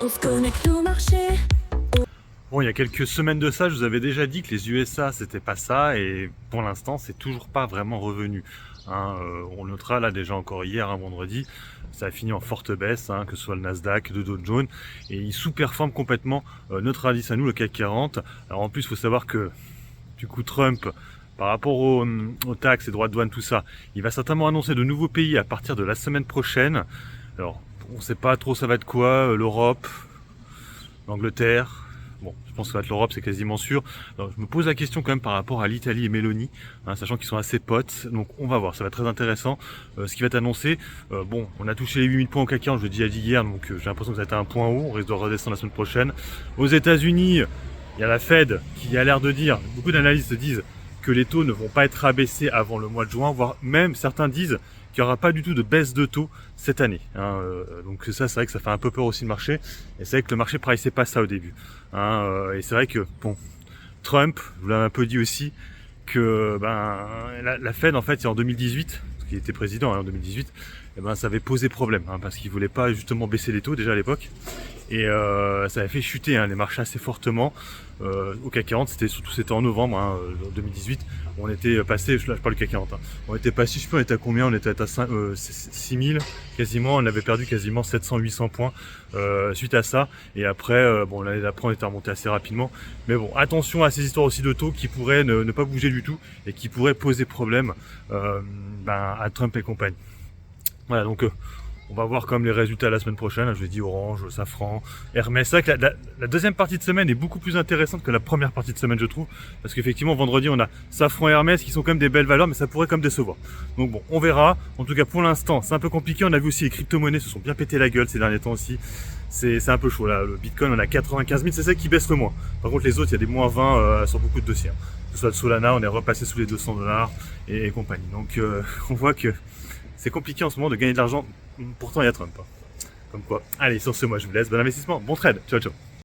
On se connecte au marché. Bon, il y a quelques semaines de ça, je vous avais déjà dit que les USA, c'était pas ça, et pour l'instant, c'est toujours pas vraiment revenu. On le notera là déjà encore hier, un vendredi, ça a fini en forte baisse, que ce soit le Nasdaq, le Dow Jones, et il sous-performe complètement notre indice à nous, le CAC 40. Alors en plus, il faut savoir que du coup Trump, par rapport aux taxes et droits de douane, tout ça, il va certainement annoncer de nouveaux pays à partir de la semaine prochaine. Alors, on sait pas trop ça va être quoi, l'Europe, l'Angleterre. Bon, je pense que ça va être l'Europe, c'est quasiment sûr. Alors, je me pose la question quand même par rapport à l'Italie et Meloni, sachant qu'ils sont assez potes. Donc on va voir, ça va être très intéressant ce qui va être annoncé. Bon, on a touché les 8000 points au CAC 40, je le dis à hier, donc j'ai l'impression que ça a été un point haut. On risque de redescendre la semaine prochaine. Aux États-Unis, il y a la Fed qui a l'air de dire, beaucoup d'analystes disent que les taux ne vont pas être rabaissés avant le mois de juin, voire même certains disent qu'il n'y aura pas du tout de baisse de taux cette année. Donc ça, c'est vrai que ça fait un peu peur aussi le marché. Et c'est vrai que le marché ne priceait pas ça au début. Et c'est vrai que, bon, Trump, je vous l'avais un peu dit aussi, que la Fed, en fait, c'est en 2018, parce qu'il était président en 2018, ça avait posé problème, parce qu'il voulait pas justement baisser les taux déjà à l'époque. Et ça avait fait chuter les marchés assez fortement. Au CAC 40, c'était en novembre 2018. On était passé, là je parle du CAC 40, on était passé, je sais pas, on était à combien? On était à 6000 quasiment, on avait perdu quasiment 700-800 points suite à ça. Et après, bon, l'année d'après, on était remonté assez rapidement. Mais bon, attention à ces histoires aussi de taux qui pourraient ne pas bouger du tout et qui pourraient poser problème à Trump et compagnie. Voilà, donc on va voir comme les résultats la semaine prochaine. Je vous ai dit Orange, Safran, Hermès. C'est vrai que la deuxième partie de semaine est beaucoup plus intéressante que la première partie de semaine, je trouve. Parce qu'effectivement, vendredi, on a Safran et Hermès qui sont quand même des belles valeurs, mais ça pourrait comme décevoir. Donc bon, on verra. En tout cas, pour l'instant, c'est un peu compliqué. On a vu aussi les crypto-monnaies se sont bien pété la gueule ces derniers temps aussi. C'est un peu chaud là. Le Bitcoin, on a 95 000, c'est ça qui baisse le moins. Par contre, les autres, il y a des moins 20 sur beaucoup de dossiers. Que ce soit le Solana, on est repassé sous les 200$ et compagnie. Donc on voit que c'est compliqué en ce moment de gagner de l'argent. Pourtant, il y a Trump. Comme quoi. Allez, sur ce, moi, je vous laisse. Bon investissement, bon trade. Ciao, ciao.